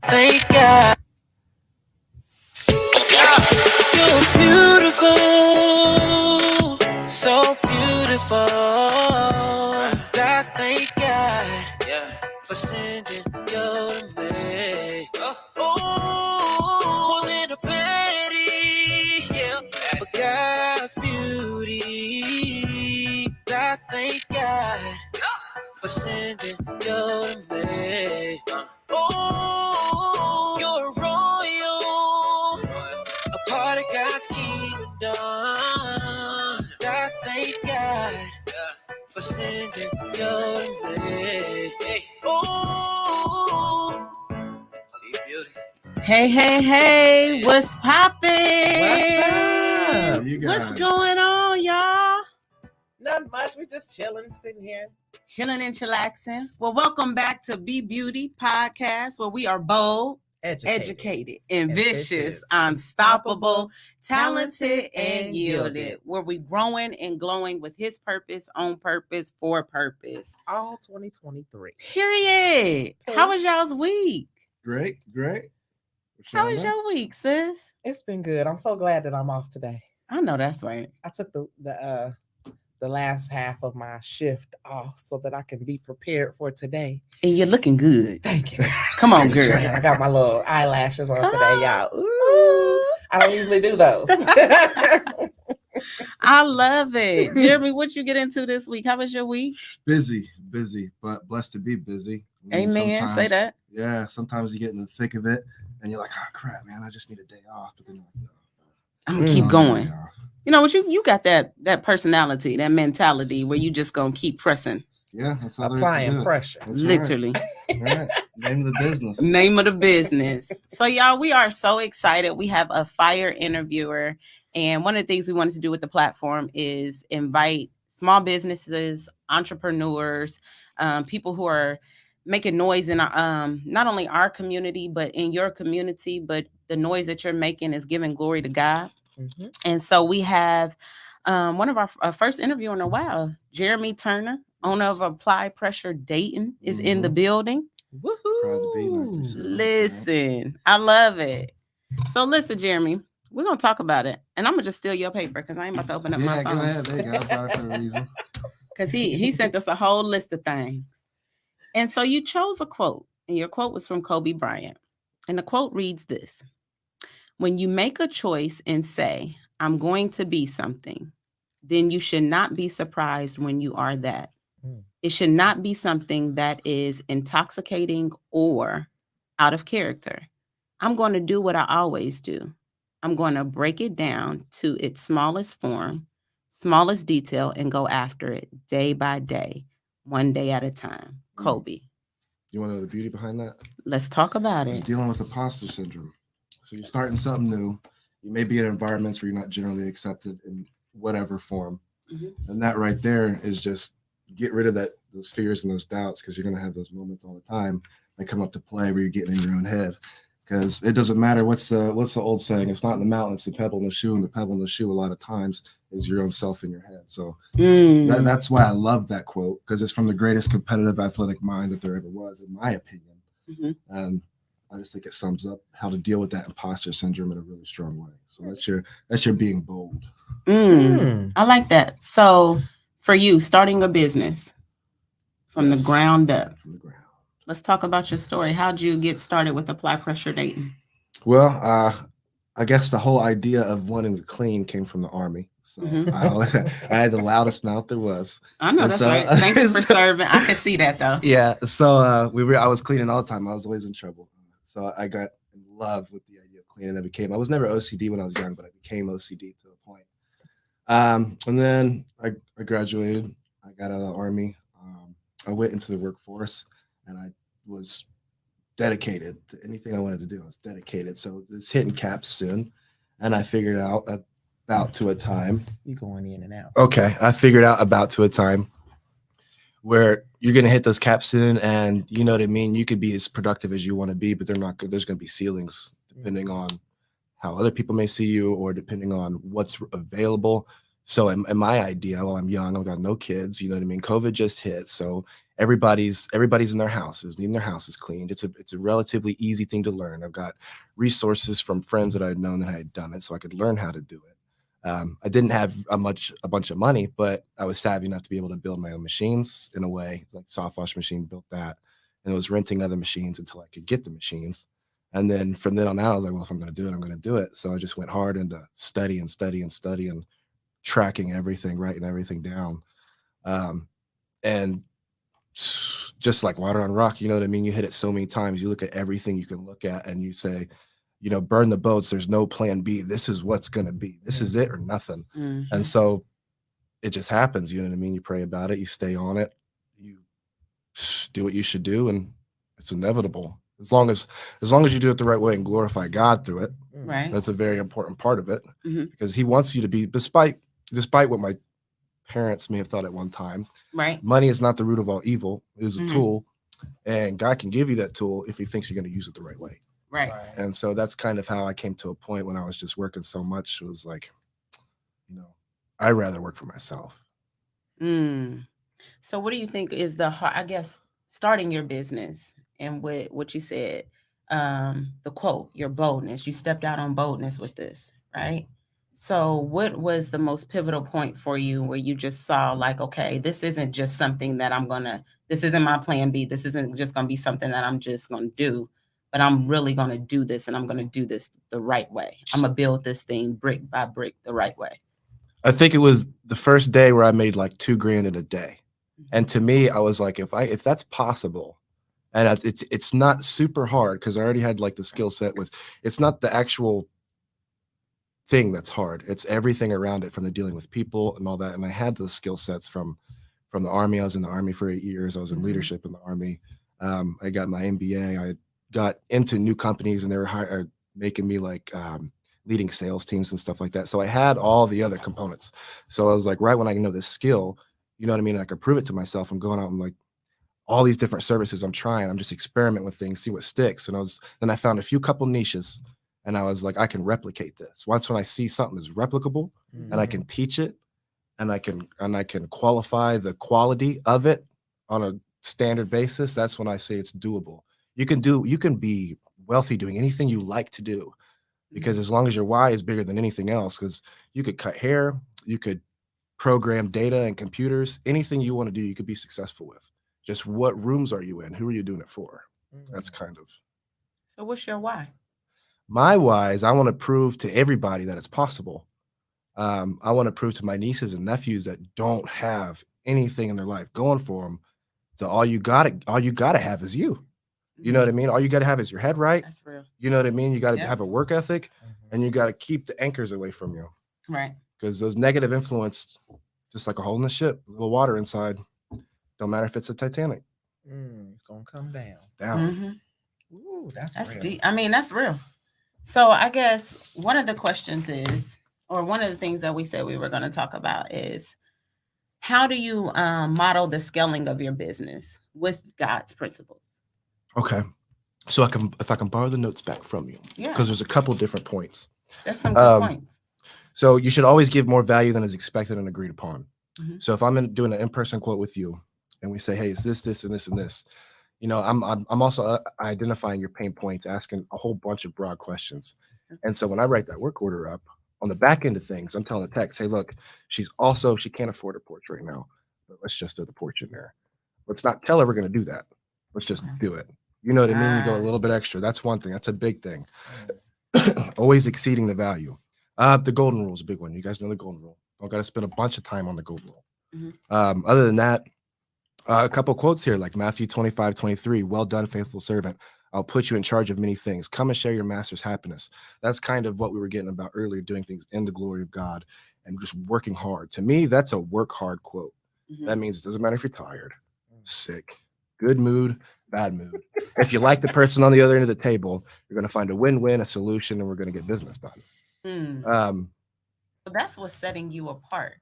Thank God. You're beautiful, so beautiful. God, thank God for sending your me. Oh, little Betty, yeah. But God's beauty. God, thank God for sending your me. Oh, you're royal, a part of God's kingdom. God, thank God for sending your way. Oh, Hey, hey, hey, what's poppin'? What's up? You guys? What's going on, y'all? Not much. We're just chilling, sitting here. Chilling and chillaxing. Well, welcome back to Be Beauty Podcast, where we are bold, educated ambitious, unstoppable, talented, and yielded. Where we growing and glowing with His purpose, on purpose, for purpose. All 2023. Period. How was y'all's week? Great. How was your week, sis? It's been good. I'm so glad that I'm off today. I know that's right. I took the last half of my shift off so that I can be prepared for today. And you're looking good. Thank you. Come on, girl. I got my little eyelashes on today, y'all. Ooh, I don't usually do those. I love it. Jeremy, what you get into this week? How was your week? Busy, but blessed to be busy. Amen. Say that. Yeah, sometimes you get in the thick of it and you're like, oh crap, man, I just need a day off. But then you're like, no. I'm gonna keep going. You know what? You got that personality, that mentality where you just gonna keep pressing. Yeah, that's all applying pressure. That's literally. Right. Name of the business. Name of the business. So y'all, we are so excited. We have a fire interviewer, and one of the things we wanted to do with the platform is invite small businesses, entrepreneurs, people who are making noise in not only our community but in your community. But the noise that you're making is giving glory to God. Mm-hmm. And so we have one of our first interview in a while, Jeremy Turner, owner of Apply Pressure Dayton, is in the building. Woohoo! Proud to be like this. Listen, I love it. So listen, Jeremy, we're gonna talk about it, and I'm gonna just steal your paper because I ain't about to open up my phone. Go ahead. There you go. I brought it for a reason. Because he sent us a whole list of things, and so you chose a quote, and your quote was from Kobe Bryant, and the quote reads this: "When you make a choice and say, 'I'm going to be something,' then you should not be surprised when you are that. It should not be something that is intoxicating or out of character. I'm going to do what I always do. I'm going to break it down to its smallest form, smallest detail, and go after it day by day, one day at a time." Kobe. You want to know the beauty behind that? Let's talk about It's it. dealing with imposter syndrome. So you're starting something new. You may be in environments where you're not generally accepted in whatever form. Mm-hmm. And that right there is just get rid of those fears and those doubts, because you're going to have those moments all the time that come up to play where you're getting in your own head. Because it doesn't matter what's the old saying. It's not in the mountain, it's the pebble in the shoe. And the pebble in the shoe a lot of times is your own self in your head. So that's why I love that quote, because it's from the greatest competitive athletic mind that there ever was, in my opinion. Mm-hmm. And I just think it sums up how to deal with that imposter syndrome in a really strong way. So that's your being bold. I like that. So for you, starting a business from the ground up. From the ground. Let's talk about your story. How'd you get started with Apply Pressure Dayton? Well, I guess the whole idea of wanting to clean came from the Army. So I had the loudest mouth there was. I know, that's right. Thank you for serving. I could see that though. Yeah. So I was cleaning all the time. I was always in trouble. So I got in love with the idea of cleaning. I was never OCD when I was young, but I became OCD to a point. And then I graduated. I got out of the Army. I went into the workforce, and I was dedicated to anything I wanted to do. I was dedicated. So it's hitting caps soon. And I figured out about to a time. You're going in and out. Okay. I figured out about to a time where you're going to hit those caps soon. And you know what I mean? You could be as productive as you want to be, but they're not good. There's going to be ceilings depending on how other people may see you or depending on what's available. So in my idea, well, I'm young, I've got no kids, you know what I mean? COVID just hit. So everybody's in their houses, needing their houses cleaned. It's a relatively easy thing to learn. I've got resources from friends that I'd known that I had done it, so I could learn how to do it. I didn't have a bunch of money, but I was savvy enough to be able to build my own machines in a way. It's like soft wash machine, built that, and it was renting other machines until I could get the machines. And then from then on out, I was like, well, if I'm going to do it, I'm going to do it. So I just went hard into study and tracking everything, writing everything down. And just like water on rock, you know what I mean? You hit it so many times. You look at everything you can look at and you say, you know, burn the boats. There's no plan B. This is what's going to be. This is it or nothing. Mhm. And so it just happens. You know what I mean? You pray about it. You stay on it. You do what you should do. And it's inevitable. As long as you do it the right way and glorify God through it. Right. That's a very important part of it, Mhm. because he wants you to be, despite what my parents may have thought at one time, Right. money is not the root of all evil. It is a Mhm. tool, and God can give you that tool if he thinks you're going to use it the right way. Right. And so that's kind of how I came to a point when I was just working so much. It was like, you know, I'd rather work for myself. Mm. So what do you think is I guess, starting your business and what you said, the quote, your boldness, you stepped out on boldness with this, right? So what was the most pivotal point for you where you just saw like, okay, this isn't just something that this isn't my plan B. This isn't just going to be something that I'm just going to do, but I'm really going to do this, and I'm going to do this the right way. I'm going to build this thing brick by brick the right way. I think it was the first day where I made like $2,000 in a day. And to me, I was like, if that's possible, and it's not super hard, because I already had like the skill set with, it's not the actual thing that's hard. It's everything around it, from the dealing with people and all that. And I had the skill sets from the Army. I was in the Army for 8 years. I was in leadership in the Army. I got my MBA. I got into new companies, and they were making me like leading sales teams and stuff like that. So I had all the other components. So I was like, right when I know this skill, you know what I mean? I could prove it to myself. I'm going out and like all these different services I'm trying. I'm just experimenting with things, see what sticks. And then I found a couple niches, and I was like, I can replicate this. Once when I see something is replicable and I can teach it, and I can qualify the quality of it on a standard basis, that's when I say it's doable. You can be wealthy doing anything you like to do, because as long as your why is bigger than anything else, because you could cut hair, you could program data and computers, anything you want to do, you could be successful with. Just what rooms are you in? Who are you doing it for? That's kind of. So what's your why? My why is I want to prove to everybody that it's possible. I want to prove to my nieces and nephews that don't have anything in their life going for them. So all you gotta have is you. You know what I mean? All you gotta have is your head right. That's real. You know what I mean? You gotta Yep. have a work ethic, and you gotta keep the anchors away from you, Right. because those negative influence, just like a hole in the ship, a little water inside. Don't matter if it's a Titanic. It's gonna come down. Down. Mhm. Ooh, that's That's real. deep. I mean, that's real. So I guess one of the questions is, or one of the things that we said we were going to talk about is, how do you model the scaling of your business with God's principles? Okay. So if I can borrow the notes back from you, Yeah, because there's a couple different points. there's some good points. So you should always give more value than is expected and agreed upon. Mhm. So if I'm doing an in-person quote with you, and we say, hey, it's this, and this, and this, you know, I'm also identifying your pain points, asking a whole bunch of broad questions. And so when I write that work order up, on the back end of things, I'm telling the text, hey, look, she can't afford a porch right now, but let's just throw the porch in there. Let's not tell her we're going to do that. Let's just do it. You know what I mean? You go a little bit extra. That's one thing. That's a big thing. Always exceeding the value. The golden rule is a big one. You guys know the golden rule. Don't got to spend a bunch of time on the golden rule. Other than that, a couple quotes here, like Matthew 25:23, well done, faithful servant. I'll put you in charge of many things. Come and share your master's happiness. That's kind of what we were getting about earlier, doing things in the glory of God and just working hard. To me, that's a work hard quote. That means it doesn't matter if you're tired, sick, good mood, bad mood. If you like the person on the other end of the table, you're going to find a win-win, a solution, and we're going to get business done. So that's what's setting you apart,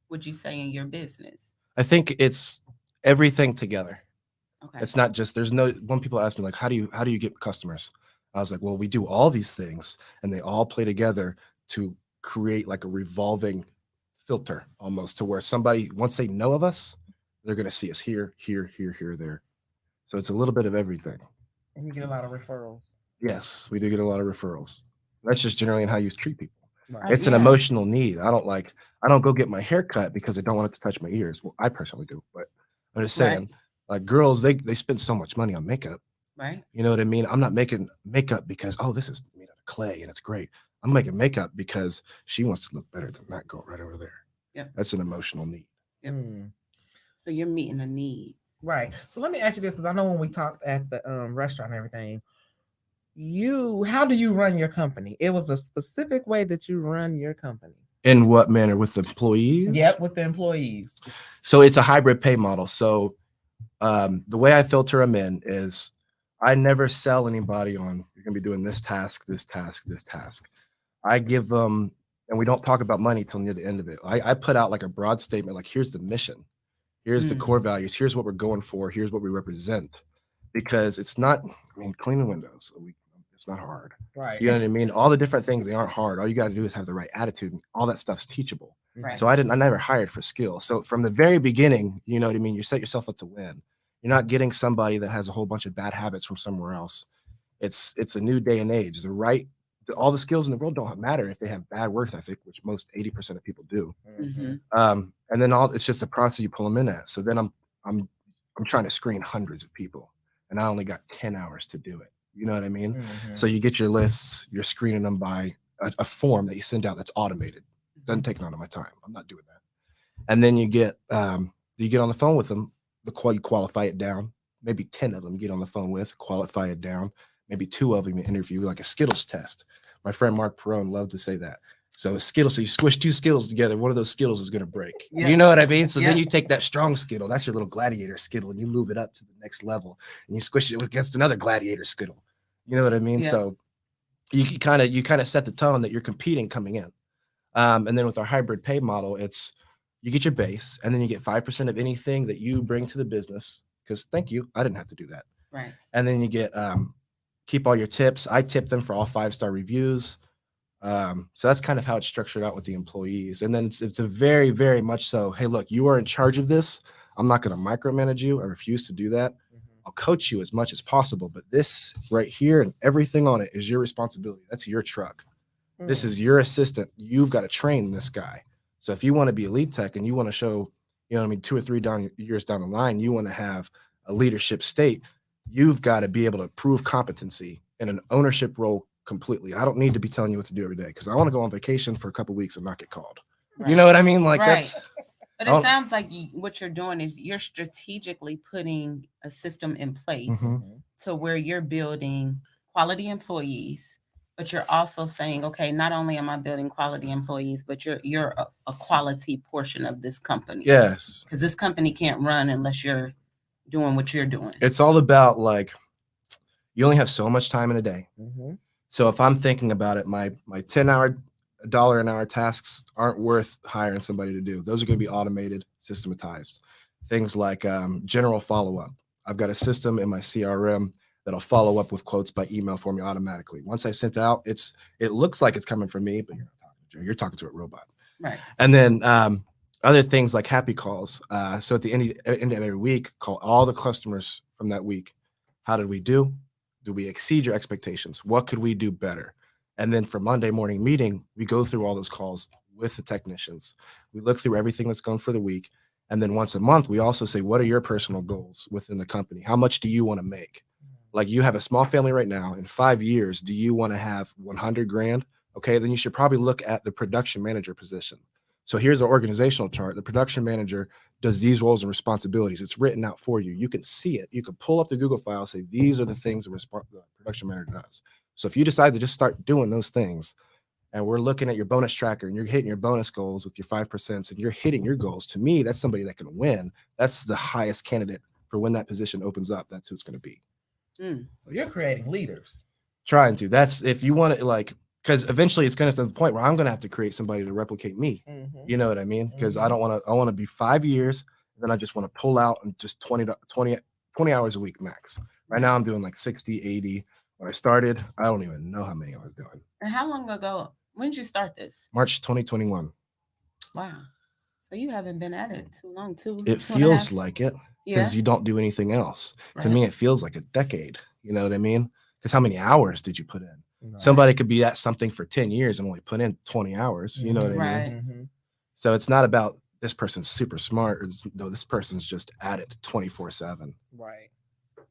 would you say, in your business? I think it's everything together. Okay. It's not just, when people ask me like, how do you get customers? I was like, well, we do all these things, and they all play together to create like a revolving filter almost, to where somebody, once they know of us, they're going to see us here, there. So it's a little bit of everything. And you get a lot of referrals. Yes, we do get a lot of referrals. That's just generally in how you treat people. Right. It's an Yeah. emotional need. I don't go get my hair cut because I don't want it to touch my ears. Well, I personally do, but I'm just Right. saying, like girls, they spend so much money on makeup. Right. You know what I mean? I'm not making makeup because, oh, this is made out of clay and it's great. I'm making makeup because she wants to look better than that girl right over there. Yep. That's an emotional need. Yep. Mm. So you're meeting a need. Right. So let me ask you this, because I know when we talked at the restaurant and everything, how do you run your company? It was a specific way that you run your company. In what manner? With the employees? Yep, with the employees. So it's a hybrid pay model. So the way I filter them in is I never sell anybody on, you're going to be doing this task, this task, this task. I give them, and we don't talk about money till near the end of it. I put out like a broad statement, like here's the mission. Here's the core values. Here's what we're going for. Here's what we represent. Because it's not, I mean, cleaning windows, it's not hard. Right. You know what I mean? All the different things, they aren't hard. All you got to do is have the right attitude. And all that stuff's teachable. Right. So I never hired for skill. So from the very beginning, you know what I mean? You set yourself up to win. You're not getting somebody that has a whole bunch of bad habits from somewhere else. It's a new day and age. All the skills in the world don't matter if they have bad work ethic, which most 80% of people do. Mhm. And then it's just a process you pull them in at. So then I'm trying to screen hundreds of people, and I only got 10 hours to do it. You know what I mean? So you get your lists, you're screening them by a form that you send out that's automated. Doesn't take none of my time. I'm not doing that. And then you get on the phone with them. You qualify it down. Maybe 10 of them you get on the phone with, qualify it down. Maybe 2 of them you interview, like a Skittles test. My friend Mark Perone loved to say that. So a Skittle, so you squish 2 Skittles together, one of those Skittles is going to break. Yeah. You know what I mean? So then Yeah. you take that strong Skittle, that's your little gladiator Skittle, and you move it up to the next level, and you squish it against another gladiator Skittle. You know what I mean? Yeah. So you kind of set the tone that you're competing coming in. And then with our hybrid pay model, it's you get your base, and then you get 5% of anything that you bring to the business. Because thank you, I didn't have to do that. Right. And then you get keep all your tips. I tip them for all 5-star reviews. So that's kind of how it's structured out with the employees. And then it's a very, very much so, hey, look, you are in charge of this. I'm not going to micromanage you. I refuse to do that. I'll coach you as much as possible. But this right here and everything on it is your responsibility. That's your truck. This is your assistant. You've got to train this guy. So if you want to be a lead tech and you want to show, 2 or 3 years down the line, you want to have a leadership state, you've got to be able to prove competency in an ownership role completely. I don't need to be telling you what to do every day because I want to go on vacation for a couple of weeks and not get called. Right. You know what I mean? Like Right. But it Oh. sounds like what you're doing is you're strategically putting a system in place to where you're building quality employees, but you're also saying, okay, not only am I building quality employees, but you're a quality portion of this company. Yes. Because this company can't run unless you're doing what you're doing. It's all about like you only have so much time in a day. So if I'm thinking about it, my 10-hour, $1 an hour tasks aren't worth hiring somebody to do. Those are going to be automated, systematized. Things like general follow-up. I've got a system in my CRM that'll follow up with quotes by email for me automatically. Once I sent out, it looks like it's coming from me, but you're not talking to Joe. You're talking to a robot. Right. And then other things like happy calls. So at the end of every week, call all the customers from that week. How did we do? Do we exceed your expectations? What could we do better? And then for Monday morning meeting, we go through all those calls with the technicians. We look through everything that's going for the week. And then once a month, we also say, what are your personal goals within the company? How much do you want to make? Like you have a small family right now. In 5 years, do you want to have 100 grand? Okay, then you should probably look at the production manager position. So here's an organizational chart. The production manager does these roles and responsibilities. It's written out for you. You can see it. You can pull up the Google file, say, these are the things the production manager does. So if you decide to just start doing those things, and we're looking at your bonus tracker and you're hitting your bonus goals with your 5% and you're hitting your goals, to me, that's somebody that can win. That's the highest candidate for when that position opens up. That's who it's going to be. So you're creating leaders. Trying to. That's if you want to because eventually it's going to the point where I'm going to have to create somebody to replicate me. You know what I mean? Because I want to be 5 years. And then I just want to pull out and just 20 hours a week max. Right now I'm doing like 60, 80. When I started, I don't even know how many I was doing. And how long ago? When did you start this? March 2021. Wow. So you haven't been at it too long, too. It feels like it Yeah. because you don't do anything else. To Right. me, it feels like a decade. You know what I mean? Because how many hours did you put in? Right. Somebody could be at something for 10 years and only put in 20 hours. You know what I mean? Right. Mhm. So it's not about this person's super smart. No, this person's just at it 24/7. Right.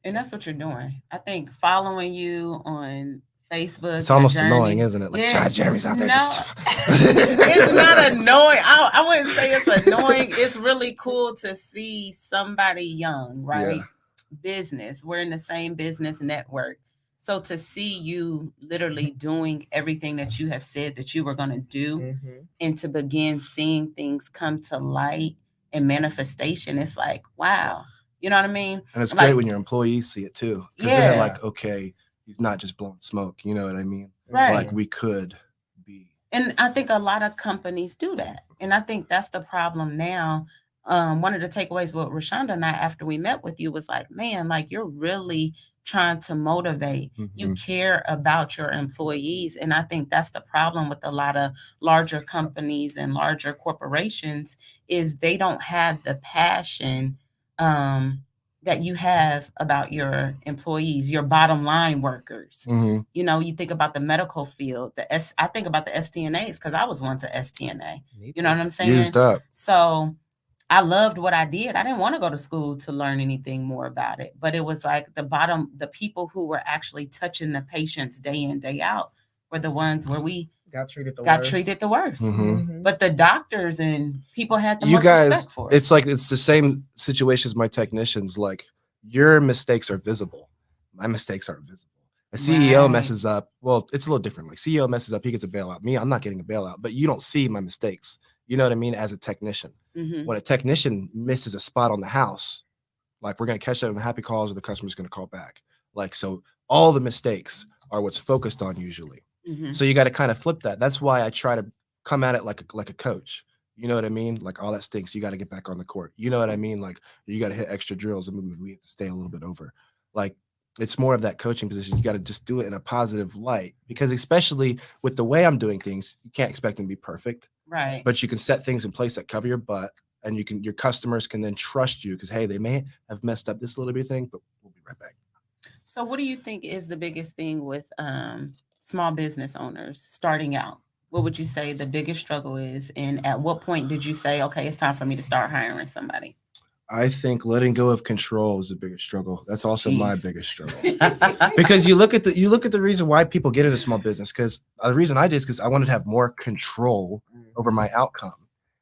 And that's what you're doing. I think following you on Facebook. It's your almost journey- annoying, isn't it? Like, Yeah. Jeremy's out there No. just. It's not annoying. I wouldn't say it's annoying. It's really cool to see somebody young, right? Yeah. Business. We're in the same business network. So to see you literally doing everything that you have said that you were going to do Mhm. and to begin seeing things come to light and manifestation, it's like, wow. You know what I mean? And it's Like- great when your employees see it too. Because then they're Yeah. like, okay, he's not just blowing smoke. You know what I mean? Right. Like we could be. And I think a lot of companies do that. And I think that's the problem now. One of the takeaways with Rashonda and I after we met with you was like, man, like you're really trying to motivate. You Mhm. care about your employees. And I think that's the problem with a lot of larger companies and larger corporations is they don't have the passion that you have about your employees, your bottom line workers. Mhm. You know, you think about the medical field, I think about the STNAs because I was once a STNA. Me You know too. what I'm saying? Used up. So I loved what I did. I didn't want to go to school to learn anything more about it, but it was like the people who were actually touching the patients day in, day out were the ones where we Got treated the got worst. treated the worst. Mhm. Mhm. But the doctors and people had the You most guys, respect for us. it's like it's the same situation as my technicians. Like your mistakes are visible. My mistakes aren't visible. A CEO Right. messes up. Well, it's a little different. Like CEO messes up, he gets a bailout. Me, I'm not getting a bailout, but you don't see my mistakes. You know what I mean? As a technician. Mhm. When a technician misses a spot on the house, like we're gonna catch that in the happy calls or the customer's gonna call back. Like so all the mistakes are what's focused on usually. Mhm. So you got to kind of flip that. That's why I try to come at it like a coach. You know what I mean? Like all that stinks. You got to get back on the court. You know what I mean? Like you got to hit extra drills and we have to stay a little bit over. Like it's more of that coaching position. You got to just do it in a positive light because especially with the way I'm doing things, you can't expect them to be perfect, Right. but you can set things in place that cover your butt and your customers can then trust you because, hey, they may have messed up this little bit thing, but we'll be right back. So what do you think is the biggest thing with small business owners starting out? What would you say the biggest struggle is? And at what point did you say, okay, it's time for me to start hiring somebody? I think letting go of control is the biggest struggle. That's also my Jeez. biggest struggle. Because you look at the reason why people get into small business. Because the reason I did is because I wanted to have more control over my outcome.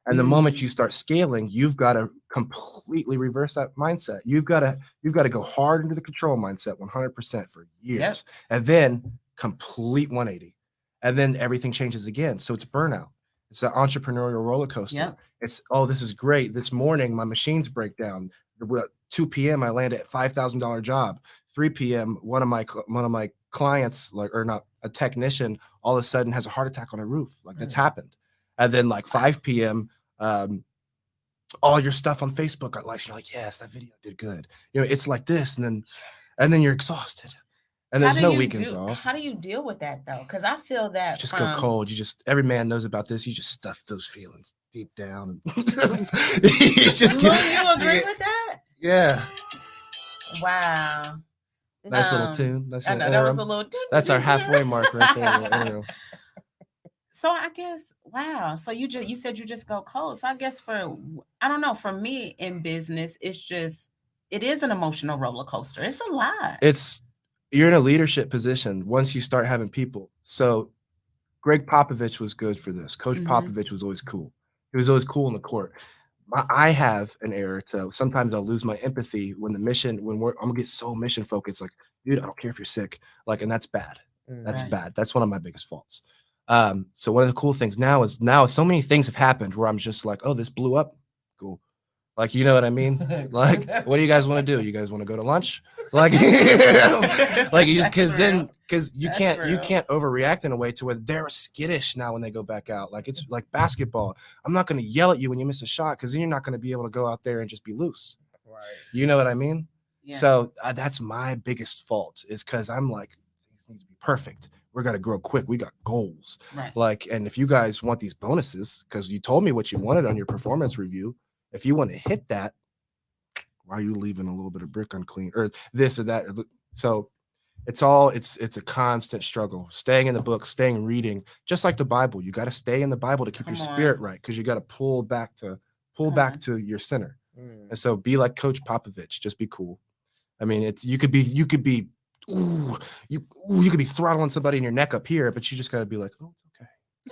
And the moment you start scaling, you've got to completely reverse that mindset. You've got to go hard into the control mindset 100% for years, and then complete 180, and then everything changes again. So it's burnout. It's an entrepreneurial roller coaster. Yep. It's this is great. This morning my machines break down. At 2 p.m. I land at $5,000 job. 3 p.m. one of my clients, a technician, all of a sudden has a heart attack on a roof. Like that's happened. And then like 5 p.m. All your stuff on Facebook got likes. You're like, yes, that video did good. You know, it's like this, and then you're exhausted, and there's no weekends off. How do you deal with that though? Because I feel that Just go cold. Every man knows about this. You just stuff those feelings deep down. And you just You agree with that? Yeah. Wow. Nice little tune. That's I know that was a little. That's our halfway mark right there. You know. So I guess, wow. So you said you just go cold. So I guess I don't know, for me in business, it is an emotional roller coaster. It's a lot. You're in a leadership position once you start having people. So Greg Popovich was good for this. Coach Mhm. Popovich was always cool. He was always cool on the court. I have an error to sometimes I'll lose my empathy when I'm gonna get so mission focused. Like, dude, I don't care if you're sick. Like, and that's bad. That's Right. bad. That's one of my biggest faults. So one of the cool things now is so many things have happened where I'm just like, oh, this blew up. Cool. Like, you know what I mean? Like, what do you guys want to do? You guys want to go to lunch? Like, like you just because you That's can't real. overreact in a way to where they're skittish now when they go back out. Like it's like basketball. I'm not going to yell at you when you miss a shot because then you're not going to be able to go out there and just be loose. Right. You know what I mean? Yeah. So that's my biggest fault is because I'm like, things need to be perfect. we're gonna grow quick. We got goals. Right. Like, and if you guys want these bonuses, because you told me what you wanted on your performance review, if you want to hit that, why are you leaving a little bit of brick unclean or this or that? So it's a constant struggle. Staying in the book, staying reading, just like the Bible. You got to stay in the Bible to keep your spirit right, because you got to pull back to your center. And so be like Coach Popovich. Just be cool. I mean, you could be you could be throttling somebody in your neck up here, but you just got to be like, oh, it's okay.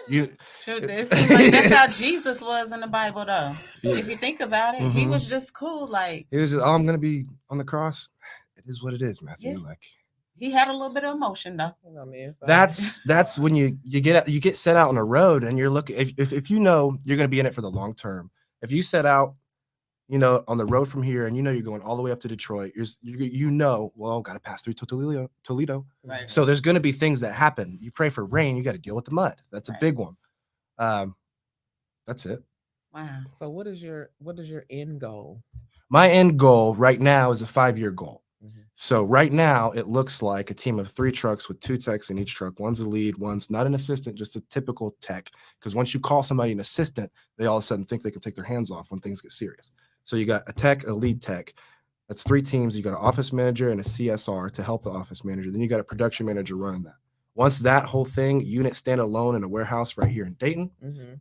That's how Jesus was in the Bible, though. Yeah. If you think about it, he was just cool. Like, he was just, I'm gonna be on the cross. It is what it is, Matthew. Yeah. Like, he had a little bit of emotion, though. That's when you get set out on the road, and you're looking. If you know you're gonna be in it for the long term, if you set out, on the road from here, and you're going all the way up to Detroit, well, got to pass through Toledo. Right. So there's going to be things that happen. You pray for rain, you got to deal with the mud. That's a big one. That's it. Wow. So what is your end goal? My end goal right now is a 5-year goal. Mm-hmm. So right now it looks like a team of 3 trucks with 2 techs in each truck. One's a lead, one's not an assistant, just a typical tech. Because once you call somebody an assistant, they all of a sudden think they can take their hands off when things get serious. So you got a tech, a lead tech. That's 3 teams. You got an office manager and a CSR to help the office manager. Then you got a production manager running that. Once that whole thing, unit stand alone in a warehouse right here in Dayton,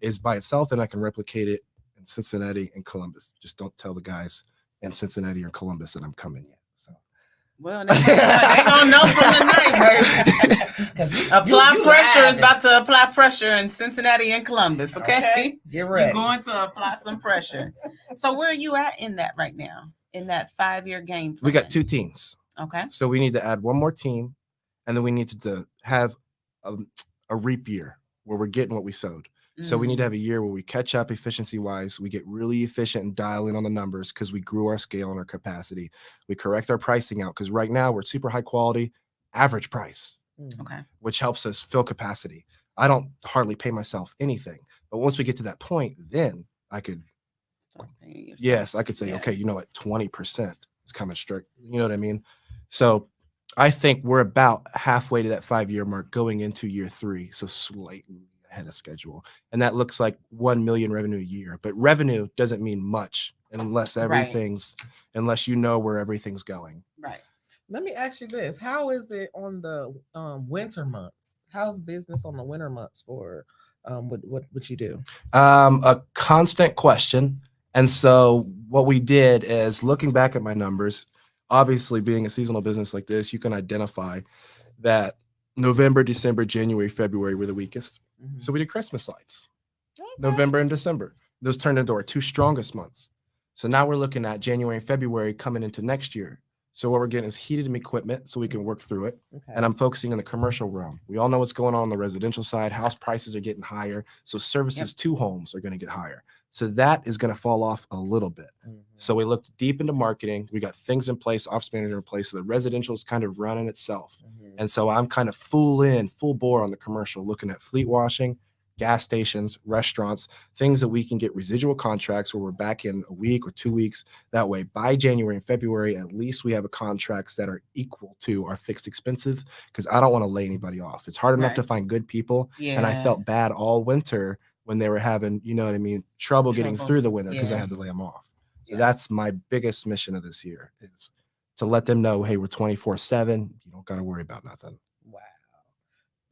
is by itself, then I can replicate it in Cincinnati and Columbus. Just don't tell the guys in Cincinnati or Columbus that I'm coming yet. So, well, they gonna know from the night. Apply pressure is about to apply pressure in Cincinnati and Columbus. Okay? Get ready. You're going to apply some pressure. So where are you at in that right now? In that 5-year game plan? We got 2 teams. Okay. So we need to add 1 more team, and then we need to have a reap year where we're getting what we sowed. So we need to have a year where we catch up efficiency-wise. We get really efficient and dial in on the numbers because we grew our scale and our capacity. We correct our pricing out because right now we're super high quality, average price, which helps us fill capacity. I don't hardly pay myself anything. But once we get to that point, then I could, I could say, okay, you know what, 20% is coming strict. You know what I mean? So I think we're about halfway to that 5-year mark going into year 3. So slightly ahead of schedule. And that looks like 1 million revenue a year. But revenue doesn't mean much unless unless you know where everything's going. Right. Let me ask you this. How is it on the winter months? How's business on the winter months for what you do? A constant question. And so what we did is looking back at my numbers, obviously being a seasonal business like this, you can identify that November, December, January, February were the weakest. So we did Christmas lights, November and December. Those turned into our 2 strongest months. So now we're looking at January and February coming into next year. So what we're getting is heated equipment so we can work through it. Okay. And I'm focusing on the commercial realm. We all know what's going on the residential side. House prices are getting higher. So services to homes are going to get higher. So that is going to fall off a little bit. So we looked deep into marketing. We got things in place, office manager in place. So the residential is kind of running itself. And so I'm kind of full bore on the commercial, looking at fleet washing, gas stations, restaurants, things that we can get residual contracts where we're back in a week or 2 weeks. That way, by January and February, at least we have contracts that are equal to our fixed expensive, because I don't want to lay anybody off. It's hard enough to find good people. And I felt bad all winter when they were having, trouble getting through the winter because I had to lay them off. So that's my biggest mission of this year, is to let them know, hey, we're 24/7. You don't got to worry about nothing. Wow.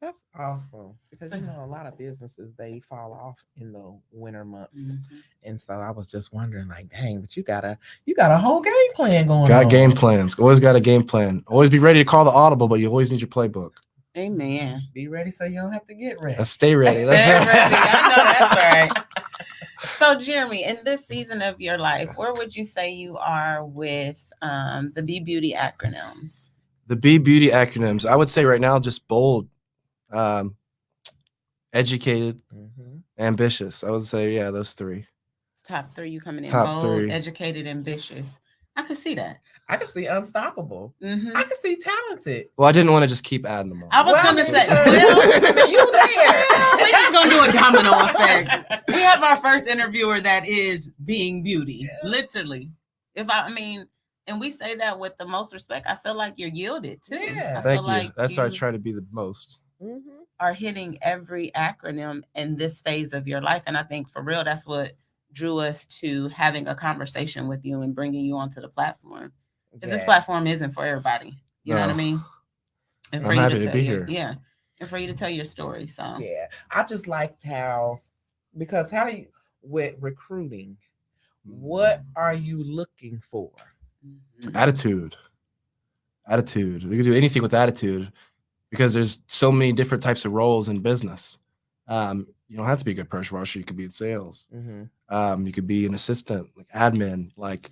That's awesome. Because, a lot of businesses, they fall off in the winter months. And so I was just wondering, like, dang, but you got a whole game plan going on. Got game plans. Always got a game plan. Always be ready to call the audible, but you always need your playbook. Amen. Be ready so you don't have to get ready. Stay ready. That's ready. I know that's right. So, Jeremy, in this season of your life, where would you say you are with the Be Beauty acronyms? The Be Beauty acronyms, I would say right now, just bold, educated, ambitious. I would say, those 3. Top 3, you coming in Top bold, 3. Educated, ambitious. I could see that. I could see unstoppable. I could see talented. Well, I didn't want to just keep adding them on. I was going to say, you there. We're just going to do a domino effect. We have our first interviewer that is being beauty, literally. And we say that with the most respect. I feel like you're yielded too. Yeah. Thank you. That's why I try to be the most. Mhm. are hitting every acronym in this phase of your life. And I think for real, that's what drew us to having a conversation with you and bringing you onto the platform. Because this platform Yes. isn't for everybody. You know what I No. mean? And I'm happy to tell be your, here. yeah, and for you to tell your story. So Yeah, I just liked how, because how do you, with recruiting, what are you looking for? Attitude. We can do anything with attitude because there's so many different types of roles in business. You don't have to be a good pressure washer. You could be in sales. Mm-hmm. You could be an assistant, like admin. Like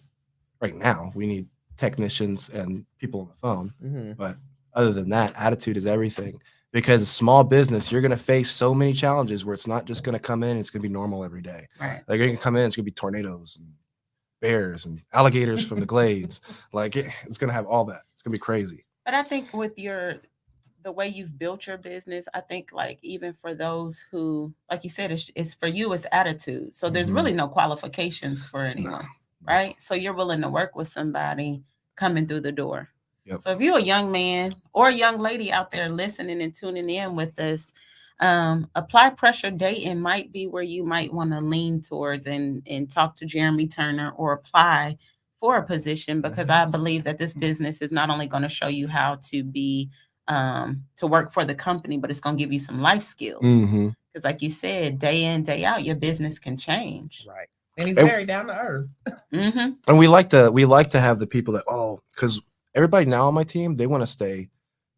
right now, we need technicians and people on the phone. Mm-hmm. But other than that, attitude is everything. Because a small business, you're going to face so many challenges where it's not just going to come in, it's going to be normal every day. Right. Like you're going to come in, it's going to be tornadoes and bears and alligators from the glades. Like it's going to have all that. It's going to be crazy. But I think with the way you've built your business, I think like even for those who, like you said, it's for you, it's attitude. So there's Mhm. really no qualifications for anyone, right? So you're willing to work with somebody coming through the door. Yep. So if you're a young man or a young lady out there listening and tuning in with us, apply pressure dating might be where you might want to lean towards and talk to Jeremy Turner or apply for a position, because I believe that this business is not only going to show you how to be to work for the company, but it's going to give you some life skills. Mhm. Because like you said, day in, day out, your business can change. Right. And he's And- very down to earth. Mm-hmm. And we like to have the people that, because everybody now on my team, they want to stay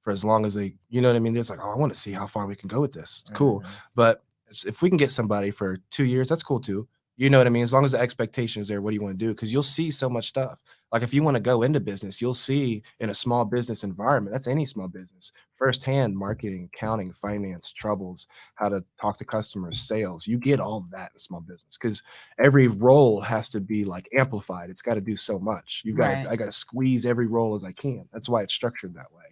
for as long as they, you know what I mean? It's like, I want to see how far we can go with this. It's cool. Mhm. But if we can get somebody for 2 years, that's cool too. You know what I mean? As long as the expectation is there, what do you want to do? Because you'll see so much stuff. Like if you want to go into business, you'll see in a small business environment, that's any small business, firsthand marketing, accounting, finance, troubles, how to talk to customers, sales. You get all of that in small business because every role has to be like amplified. It's got to do so much. Right. I got to squeeze every role as I can. That's why it's structured that way.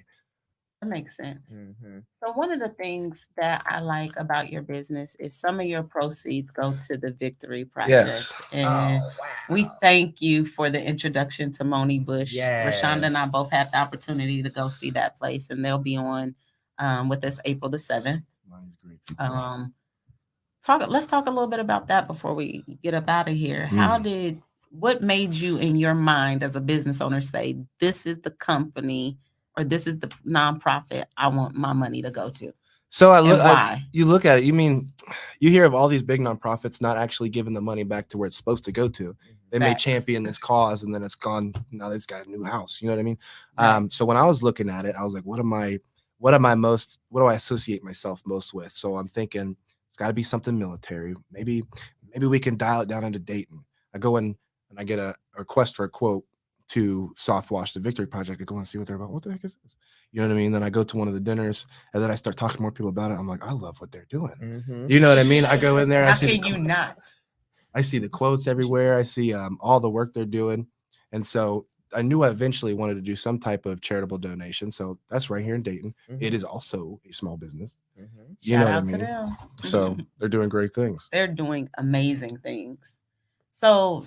That makes sense. Mhm. So one of the things that I like about your business is some of your proceeds go to the Victory Project. Yes. And Oh, wow. we thank you for the introduction to Moni Bush. Rashonda and I Yes. both had the opportunity to go see that place, and they'll be on with us April the 7th. Money's great. people. Let's talk a little bit about that before we get up out of here. What made you in your mind as a business owner say, this is the company or this is the nonprofit I want my money to go to? So why? You look at it, you hear of all these big nonprofits not actually giving the money back to where it's supposed to go to. They may Facts. champion this cause and then it's gone. Now it's got a new house. You know what I mean? Right. So when I was looking at it, I was like, what do I associate myself most with? So I'm thinking it's got to be something military. Maybe we can dial it down into Dayton. I go in and I get a request for a quote to soft wash the Victory Project. I go and see what they're about. What the heck is this? You know what I mean? Then I go to one of the dinners and then I start talking to more people about it. I'm like, I love what they're doing. Mhm. You know what I mean? I go in there. How can you not? I see the quotes everywhere. I see all the work they're doing. And so I knew I eventually wanted to do some type of charitable donation. So that's right here in Dayton. Mhm. It is also a small business. Mhm. You Shout know what out I mean? to them. So they're doing great things. They're doing amazing things. So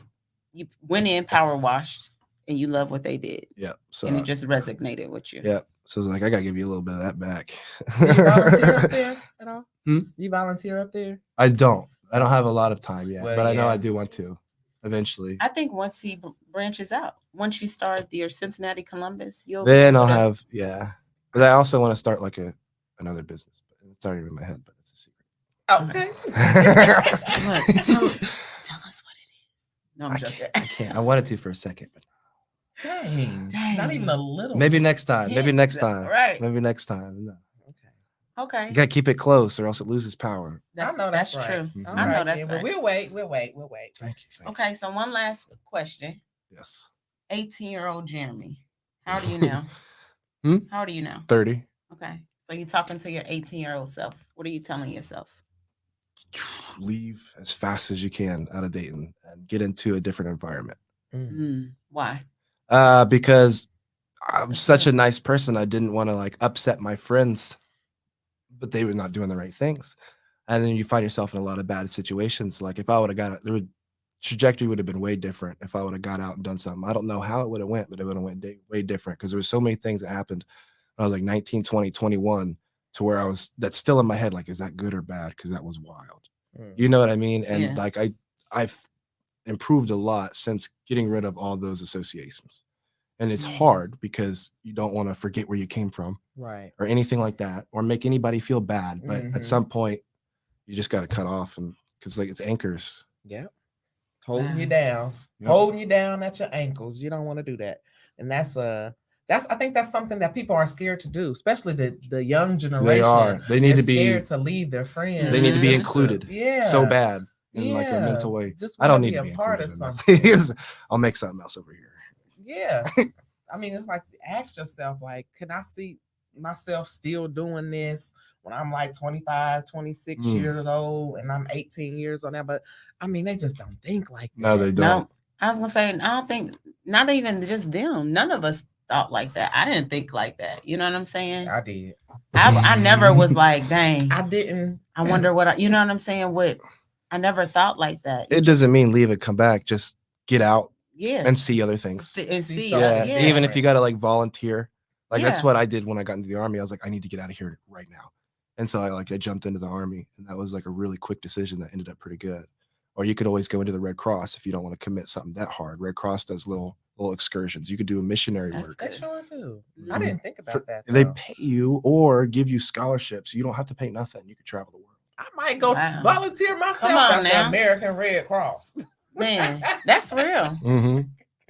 you went in, power washed, and you love what they did. Yeah. So And it just resonated with you. yeah. So it's like I gotta give you a little bit of that back. Do you volunteer up there at all? Hmm? You volunteer up there? I don't have a lot of time yet, Well, but I know yeah. I do want to eventually. I think once he branches out, once you start your Cincinnati Columbus, you'll Then I'll put a- have But I also want to start like another business. But it's already in my head, but it's a secret. Okay. Look, tell us what it is. No, I'm joking. I can't. I wanted to for a second, but Dang. Dang. Not even a little. maybe next time. Maybe Yeah, next time. right. Maybe next time. No. Okay. Okay. You gotta keep it close, or else it loses power. I know that's right. true. Mhm. All I know right, that's then. right. Well, we'll wait. Thank you. Thank Okay, so one last question. you. Yes. 18-year-old Jeremy. How old are you now? Hmm? How old are you now? 30. Okay. So you're talking to your 18-year-old self. What are you telling yourself? Leave as fast as you can out of Dayton and get into a different environment. Why? Because I'm such a nice person. I didn't want to like upset my friends, but they were not doing the right things. And then you find yourself in a lot of bad situations. Like if I would have got the trajectory would have been way different if I would have got out and done something. I don't know how it would have went, but it would have went way different because there was so many things that happened when I was like 19, 20, 21 to where that's still in my head. Like, is that good or bad? Because that was wild. Mm. You know what I mean? And Yeah. like I've improved a lot since getting rid of all those associations. And it's Mhm. hard because you don't want to forget where you came from Right. or anything like that, or make anybody feel bad. But Mhm. at some point, you just got to cut off, and because like it's anchors. Yep. Holding you Wow. down. Yep. Holding you down at your ankles. You don't want to do that. And I think that's something that people are scared to do, especially the young generation. They are. They need They're to be. scared to leave their friends. They need to be Mhm. included. Yeah. So bad in like a Yeah. mental way. Just I don't wanna need to be a part included of in something. nothing. I'll make something else over here. Yeah. I mean, it's like, ask yourself, like, can I see myself still doing this when I'm like 25, 26 Mm. years old and I'm 18 years old now? But I mean, they just don't think like that. No, they don't. No, I was gonna say, I don't think, not even just them. None of us thought like that. I didn't think like that. You know what I'm saying? I did. I never was like, dang, I didn't. I wonder what you know what I'm saying? I never thought like that. It doesn't mean leave it, come back. Just get out Yeah. and see other things. And See see, something yeah. Even if you got to like volunteer. Like that's Yeah. what I did when I got into the Army. I was like, I need to get out of here right now. And so I jumped into the Army, and that was like a really quick decision that ended up pretty good. Or you could always go into the Red Cross if you don't want to commit something that hard. Red Cross does little excursions. You could do a missionary That's work. They good. sure do. Mhm. I didn't think about that. They though. pay you or give you scholarships. You don't have to pay nothing. You could travel the world. I might go Wow. volunteer myself on at now. the American Red Cross. Man, that's real. Mm-hmm.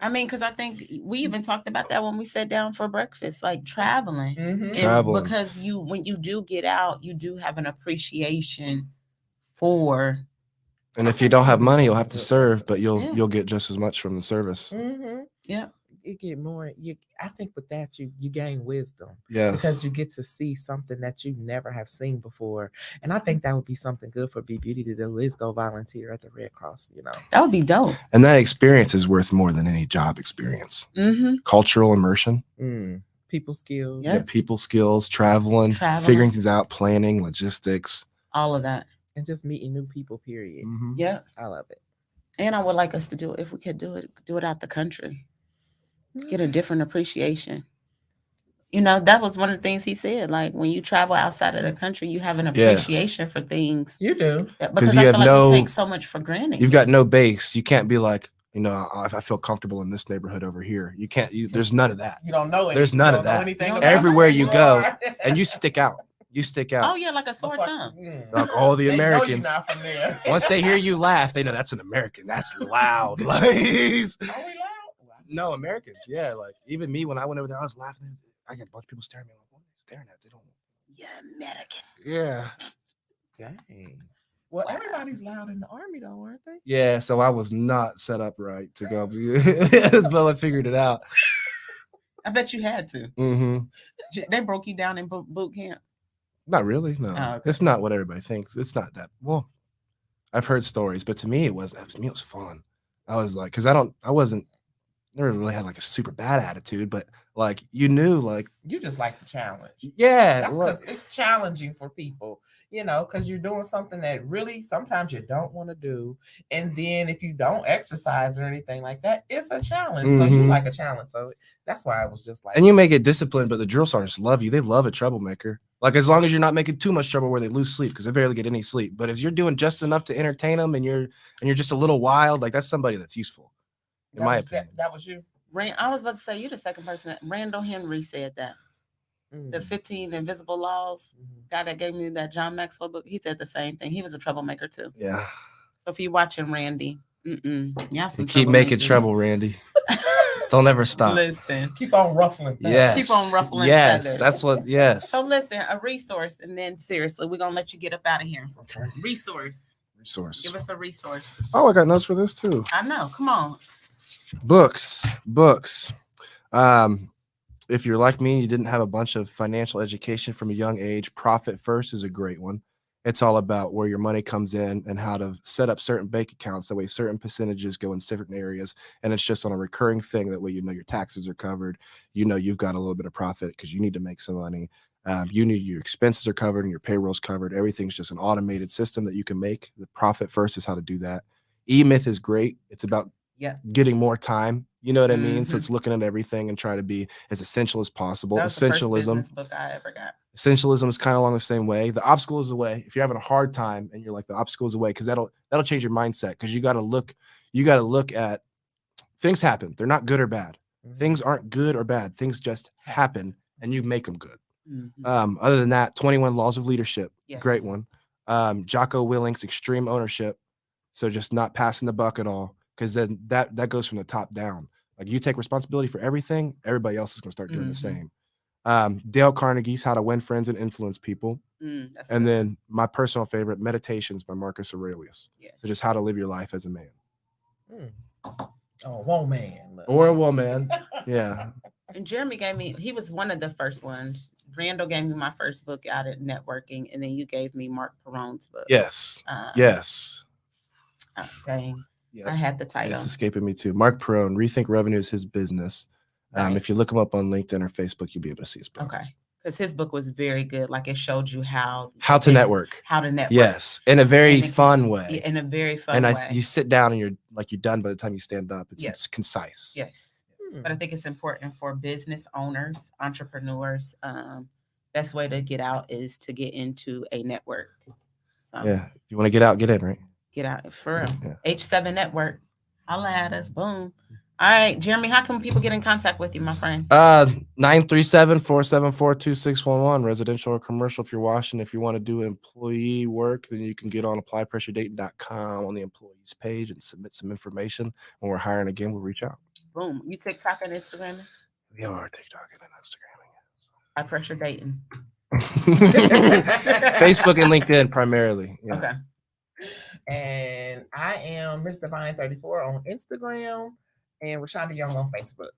I mean, because I think we even talked about that when we sat down for breakfast, like traveling. Mhm. And Traveling. because when you do get out, you do have an appreciation for. And if you don't have money, you'll have to Good. serve, but Yeah. you'll get just as much from the service. Mhm. Yeah. You get more. I think with that you gain wisdom Yes. because you get to see something that you never have seen before, and I think that would be something good for B Beauty to do is go volunteer at the Red Cross. You know. That would be dope. And that experience is worth more than any job experience. Mm-hmm. Cultural immersion, People skills. Yes. people skills, traveling, Traveling. figuring things out, planning, logistics. All of that. And just meeting new people. Period. Mhm. Yeah. I love it. And I would like us to do it if we could do it out the country. Get a different appreciation. You know, that was one of the things he said. Like when you travel outside of the country, you have an Yes. appreciation for things. You do. Because you I have feel like no- we take so much for granted. You've got no base. You can't be like, I feel comfortable in this neighborhood over here. You can't. There's none of that. You don't know it. There's none of that. You don't Everywhere you go, are. and you stick out. You stick out. Oh yeah, like a sore thumb. Like all the They know you're Americans. not from there. Once they hear you laugh, they know that's an American. That's loud. Like, Are we loud? no, Americans. Yeah, like even me when I went over there, I was laughing. I got a bunch of people staring at me. Like, what are they staring at? They don't. Yeah, American. Yeah. Dang. Well, everybody's loud in the Army, though, aren't they? Yeah. So I was not set up right to go, but I figured it out. I bet you had to. Mm-hmm. They broke you down in boot camp. Not really. No, Oh, okay. It's not what everybody thinks. It's not that. Well, I've heard stories, but to me, it was fun. I was like, because never really had like a super bad attitude, but like you knew, like You just like the challenge. yeah, That's like- because it's challenging for people, because you're doing something that really sometimes you don't want to do. And then if you don't exercise or anything like that, it's a challenge. So you Mhm. like a challenge. So that's why I was just like, and you make it disciplined, but the drill sergeants love you. They love a troublemaker. Like as long as you're not making too much trouble where they lose sleep because they barely get any sleep. But if you're doing just enough to entertain them and you're just a little wild, like that's somebody that's useful, in my opinion. That was you. I was about to say you're the second person. Randall Henry said that. The 15 Invisible Laws. Guy that gave me that John Maxwell book. He said the same thing. He was a troublemaker too. Yeah, So if you're watching Randy, y'all you some keep making troublemakers. trouble, Randy. Don't ever stop. Listen. Keep on ruffling. feathers. Yes, Keep on ruffling Yes, feathers. that's what. Yes, So listen, a resource, and then seriously, we're gonna let you get up out of here. Okay. Resource. resource. Give us a resource. Oh, I got notes for this too. I know. Come on. Books. If you're like me and you didn't have a bunch of financial education from a young age, Profit First is a great one. It's all about where your money comes in and how to set up certain bank accounts. That way certain percentages go in certain areas, and it's just on a recurring thing. That way your taxes are covered. You've got a little bit of profit because you need to make some money. Your expenses are covered and your payroll's covered. Everything's just an automated system that you can make. The Profit First is how to do that. E-Myth is great. It's about Yeah. getting more time. You know what I mean? So Mhm. it's looking at everything and try to be as essential as possible. That was the first Essentialism. business book I ever got. Essentialism is kind of along the same way. The obstacle is the way. If you're having a hard time and you're like, the obstacle is the way, because that'll change your mindset. Because you got to look at things happen. They're not good or bad. Things aren't good or bad. Things just happen, and you make them good. Mhm. Other than that, 21 Laws of Leadership, great Yes. one. Jocko Willink's Extreme Ownership. So just not passing the buck at all, because then that goes from the top down. Like you take responsibility for everything, everybody else is going to start doing the Mhm. same. Dale Carnegie's How to Win Friends and Influence People. That's And good. then my personal favorite, Meditations by Marcus Aurelius. Yes. So just how to live your life as a man. Oh, whoa, man. Or a woman. Yeah. And Jeremy he was one of the first ones. Randall gave me my first book out at networking, and then you gave me Mark Perone's book. Yes. Yes. Oh, dang. Yep. I had the title. It's escaping me too. Mark Perone, Rethink Revenue is his business. Right. If you look him up on LinkedIn or Facebook, you'll be able to see his book. Okay. Because his book was very good. Like it showed you how to network. How to network. Yes. In a very fun way. In a very fun way. And you sit down and you're done by the time you stand up. It's concise. Yes. But I think it's important for business owners, entrepreneurs. Best way to get out is to get into a network. So yeah. If you want to get out, get in, right? Get out for real. Yeah. H7 Network. Holla at us. Boom. All right, Jeremy, how can people get in contact with you, my friend? 937-474-2611, residential or commercial if you're washing. If you want to do employee work, then you can get on applypressuredating.com on the employees page and submit some information. When we're hiring again, we'll reach out. Boom. You TikTok and Instagram? We are TikTok and Instagram. High Pressure Dating. Facebook and LinkedIn primarily. Yeah. Okay. And I am Miss Divine34 on Instagram and Rashonda Young on Facebook.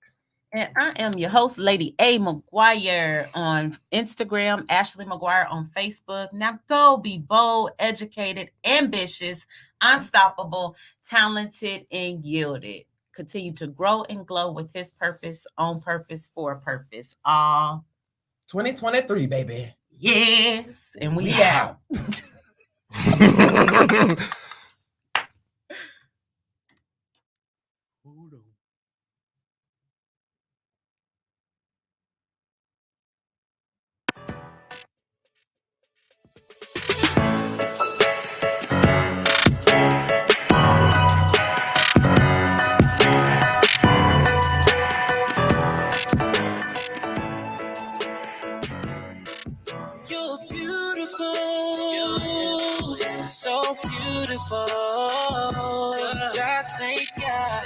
And I am your host, Lady A. McGuire on Instagram, Ashley McGuire on Facebook. Now go be bold, educated, ambitious, unstoppable, talented, and yielded. Continue to grow and glow with his purpose, on purpose, for a purpose. 2023, baby. Yes. And we out. You're beautiful, so beautiful. God, thank God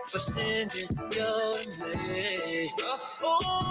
for sending you to me. Oh.